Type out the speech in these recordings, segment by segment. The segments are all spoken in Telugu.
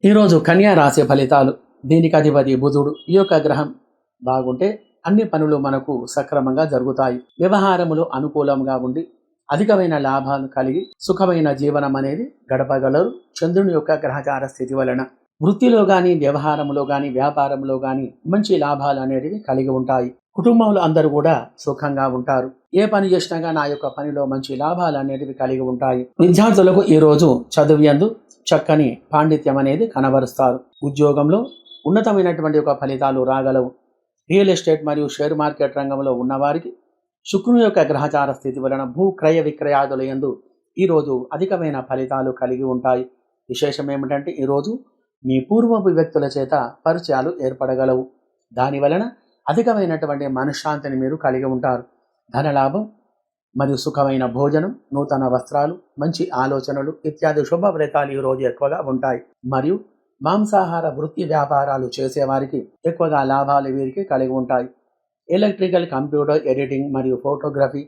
ఈరోజు కన్యా రాశి ఫలితాలు. దీనికి అధిపతి బుధుడు. ఈ యొక్క గ్రహం బాగుంటే అన్ని పనులు మనకు సక్రమంగా జరుగుతాయి. వ్యవహారములు అనుకూలంగా ఉండి అధికమైన లాభాలు కలిగి సుఖమైన జీవనం అనేది గడపగలరు చంద్రుని యొక్క గ్రహచార స్థితి వలన. వృత్తిలో కానీ, వ్యవహారంలో కానీ, వ్యాపారంలో కానీ మంచి లాభాలు అనేటివి కలిగి ఉంటాయి. కుటుంబంలో అందరూ కూడా సుఖంగా ఉంటారు. ఏ పని చేసినా నా యొక్క పనిలో మంచి లాభాలు అనేటివి కలిగి ఉంటాయి. విద్యార్థులకు ఈరోజు చదువుయందు చక్కని పాండిత్యం అనేది కనబరుస్తారు. ఉద్యోగంలో ఉన్నతమైనటువంటి ఒక ఫలితాలు రాగలవు. రియల్ ఎస్టేట్ మరియు షేర్ మార్కెట్ రంగంలో ఉన్నవారికి శుక్రుని యొక్క గ్రహచార స్థితి వలన భూ క్రయ విక్రయాదుల యందు ఈరోజు అధికమైన ఫలితాలు కలిగి ఉంటాయి. విశేషం ఏమిటంటే ఈరోజు మీ పూర్వపు వ్యక్తుల చేత పరిచయాలు ఏర్పడగలవు. దాని వలన అధికమైనటువంటి మనశ్శాంతిని మీరు కలిగి ఉంటారు. ధనలాభం మరియు సుఖమైన భోజనం, నూతన వస్త్రాలు, మంచి ఆలోచనలు ఇత్యాది శుభ ఫలితాలు ఈరోజు ఎక్కువగా ఉంటాయి. మరియు మాంసాహార వృత్తి వ్యాపారాలు చేసేవారికి ఎక్కువగా లాభాలు వీరికి కలిగి ఉంటాయి. ఎలక్ట్రికల్, కంప్యూటర్, ఎడిటింగ్ మరియు ఫోటోగ్రఫీ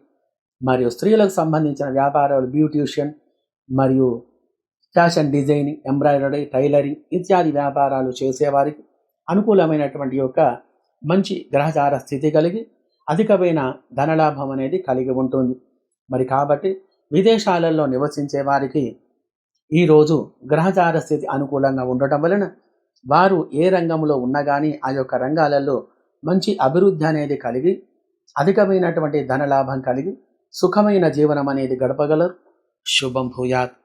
మరియు స్త్రీలకు సంబంధించిన వ్యాపారాలు, బ్యూటీషియన్ మరియు ఫ్యాషన్ డిజైనింగ్, ఎంబ్రాయిడరీ, టైలరింగ్ ఇత్యాది వ్యాపారాలు చేసేవారికి అనుకూలమైనటువంటి యొక్క మంచి గ్రహచార స్థితి కలిగి అధికమైన ధనలాభం అనేది కలిగి ఉంటుంది. మరి కాబట్టి విదేశాలలో నివసించే వారికి ఈరోజు గ్రహచార స్థితి అనుకూలంగా ఉండటం వలన వారు ఏ రంగంలో ఉన్నా కానీ ఆ యొక్క రంగాలలో మంచి అభివృద్ధి అనేది కలిగి అధికమైనటువంటి ధనలాభం కలిగి సుఖమైన జీవనం అనేది గడపగలరు. శుభం భూయాత్.